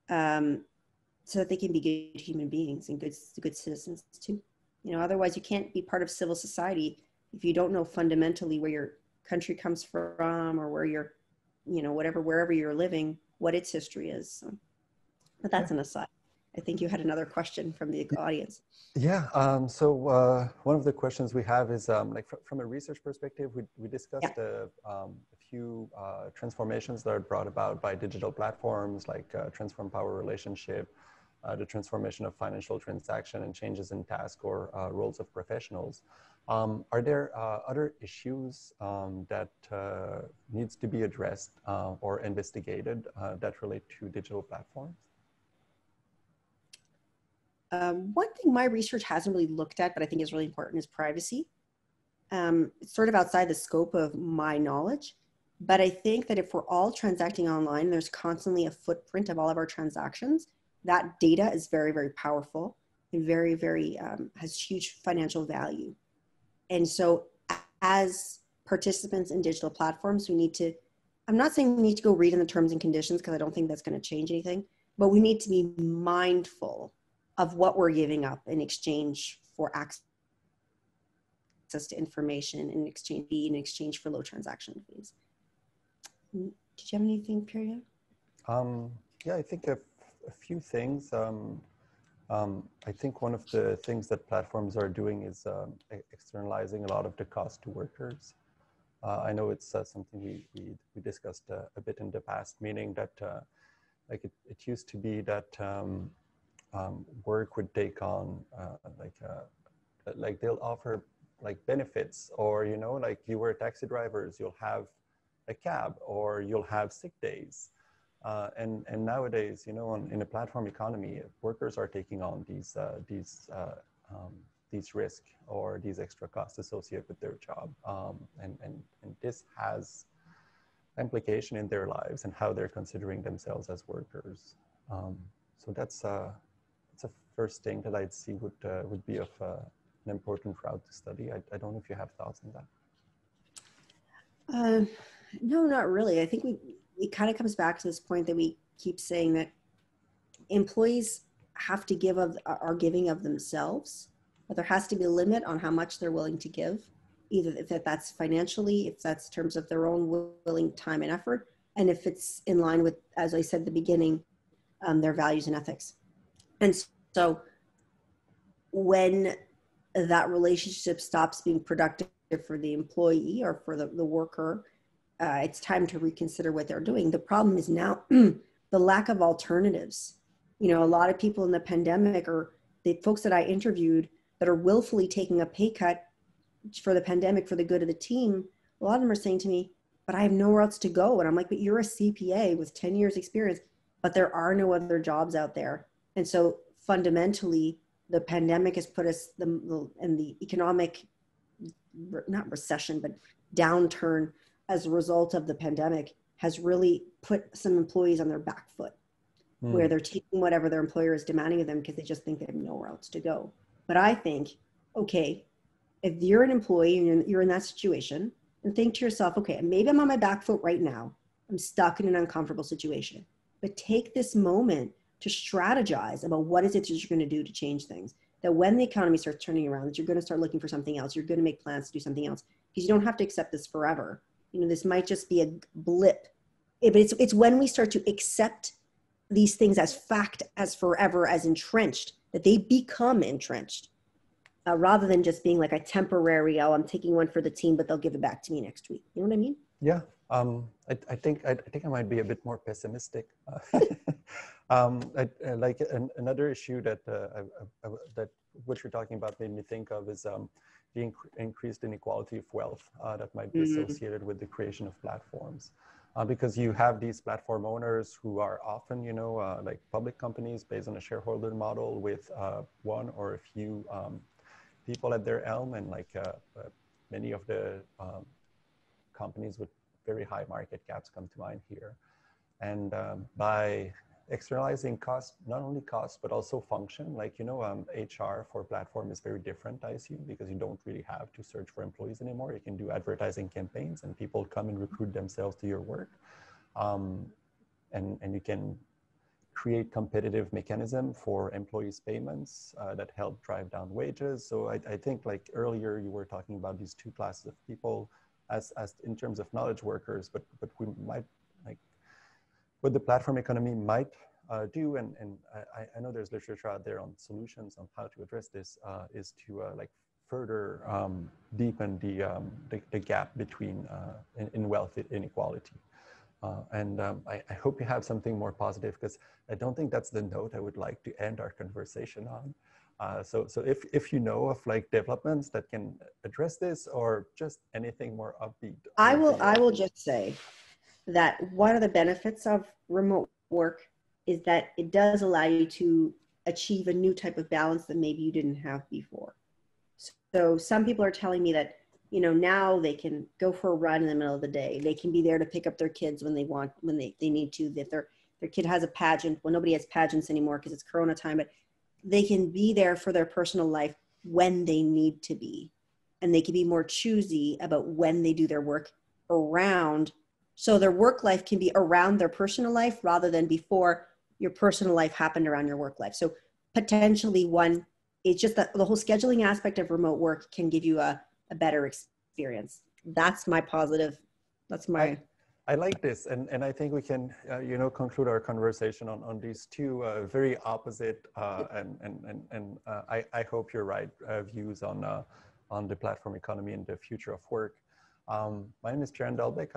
so that they can be good human beings and good citizens too. You know, otherwise you can't be part of civil society if you don't know fundamentally where your country comes from or where you're, you know, wherever you're living, what its history is. So, but that's an aside. I think you had another question from the audience. Yeah, one of the questions we have is like from a research perspective, we discussed a few transformations that are brought about by digital platforms like transform power relationship, the transformation of financial transaction and changes in task or roles of professionals. Are there other issues that needs to be addressed or investigated that relate to digital platforms? One thing my research hasn't really looked at, but I think is really important, is privacy. It's sort of outside the scope of my knowledge, but I think that if we're all transacting online, there's constantly a footprint of all of our transactions. That data is very, very powerful and very, very, has huge financial value. And so as participants in digital platforms, we need to, I'm not saying we need to go read in the terms and conditions because I don't think that's going to change anything, but we need to be mindful of what we're giving up in exchange for access to information, in exchange for low transaction fees. Did you have anything, Pierre? Yeah, I think a few things. I think one of the things that platforms are doing is externalizing a lot of the cost to workers. I know it's something we discussed a bit in the past, meaning that like it used to be that work would take on like they'll offer like benefits, or you know, like you were taxi drivers, you'll have a cab or you'll have sick days. And nowadays, you know, in a platform economy, workers are taking on these risks or these extra costs associated with their job, and this has implication in their lives and how they're considering themselves as workers. So that's a first thing that I'd see would be of an important route to study. I don't know if you have thoughts on that. No, not really. I think it kind of comes back to this point that we keep saying, that employees have to are giving of themselves, but there has to be a limit on how much they're willing to give, either if that's financially, if that's in terms of their own willing time and effort, and if it's in line with, as I said at the beginning, their values and ethics. And so when that relationship stops being productive for the employee or for the worker, it's time to reconsider what they're doing. The problem is now the lack of alternatives. You know, a lot of people in the pandemic, or the folks that I interviewed that are willfully taking a pay cut for the pandemic for the good of the team, a lot of them are saying to me, but I have nowhere else to go. And I'm like, but you're a CPA with 10 years experience, but there are no other jobs out there. And so fundamentally, the pandemic has put us in the economic, not recession, but downturn as a result of the pandemic has really put some employees on their back foot, where they're taking whatever their employer is demanding of them because they just think they have nowhere else to go. But I think, okay, if you're an employee and you're in that situation, and think to yourself, okay, maybe I'm on my back foot right now. I'm stuck in an uncomfortable situation. But take this moment to strategize about what is it that you're going to do to change things. That when the economy starts turning around, that you're going to start looking for something else. You're going to make plans to do something else, because you don't have to accept this forever. You know, this might just be a blip. But it's when we start to accept these things as fact, as forever, as entrenched, that they become entrenched, rather than just being like a temporary, oh, I'm taking one for the team, but they'll give it back to me next week. You know what I mean? Yeah. I think I might be a bit more pessimistic. Like another issue that what you're talking about made me think of is the increased inequality of wealth that might be associated with the creation of platforms. because you have these platform owners who are often, you know, like public companies based on a shareholder model with one or a few people at their helm, and like many of the companies with very high market caps come to mind here. And by externalizing cost, not only cost, but also function, like, you know, HR for platform is very different, I assume, because you don't really have to search for employees anymore. You can do advertising campaigns and people come and recruit themselves to your work. And you can create competitive mechanism for employees' payments that help drive down wages. So I think, like earlier, you were talking about these two classes of people as in terms of knowledge workers, but we might, like, what the platform economy might do, and I know there's literature out there on solutions on how to address this, is to like further deepen the gap between in wealth inequality. I hope you have something more positive, because I don't think that's the note I would like to end our conversation on. So if you know of like developments that can address this, or just anything more upbeat. I will just say that one of the benefits of remote work is that it does allow you to achieve a new type of balance that maybe you didn't have before. So some people are telling me that, you know, now they can go for a run in the middle of the day. They can be there to pick up their kids when they want, when they need to. If their kid has a pageant, well, nobody has pageants anymore because it's Corona time, but they can be there for their personal life when they need to be. And they can be more choosy about when they do their work around. So their work life can be around their personal life rather than before your personal life happened around your work life. So potentially one, it's just that the whole scheduling aspect of remote work can give you a better experience. That's my positive. That's my... I like this. And I think we can, you know, conclude our conversation on these two very opposite and I hope you're right, views on the platform economy and the future of work. My name is Pierre-Yann Dolbec.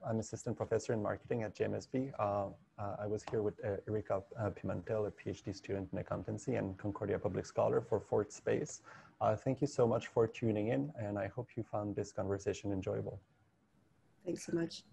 I'm assistant professor in marketing at JMSB. I was here with Erica Pimentel, a PhD student in accountancy and Concordia Public Scholar for Fourth Space. Thank you so much for tuning in, and I hope you found this conversation enjoyable. Thanks so much.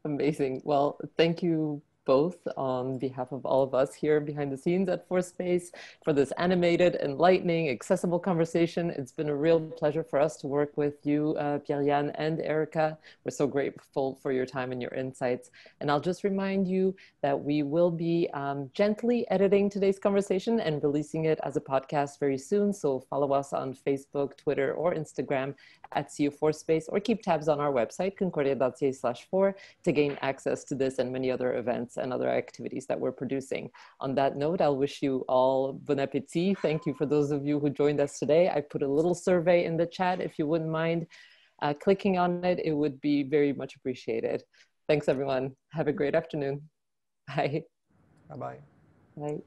Amazing. Well, thank you both on behalf of all of us here behind the scenes at Fourth Space for this animated, enlightening, accessible conversation. It's been a real pleasure for us to work with you, Pierre-Yann and Erica. We're so grateful for your time and your insights. And I'll just remind you that we will be gently editing today's conversation and releasing it as a podcast very soon. So follow us on Facebook, Twitter, or Instagram at CU Fourth Space, or keep tabs on our website, concordia.ca/4, to gain access to this and many other events and other activities that we're producing. On that note, I'll wish you all bon appetit. Thank you for those of you who joined us today. I put a little survey in the chat. If you wouldn't mind clicking on it, it would be very much appreciated. Thanks, everyone. Have a great afternoon. Bye. Bye-bye. Bye.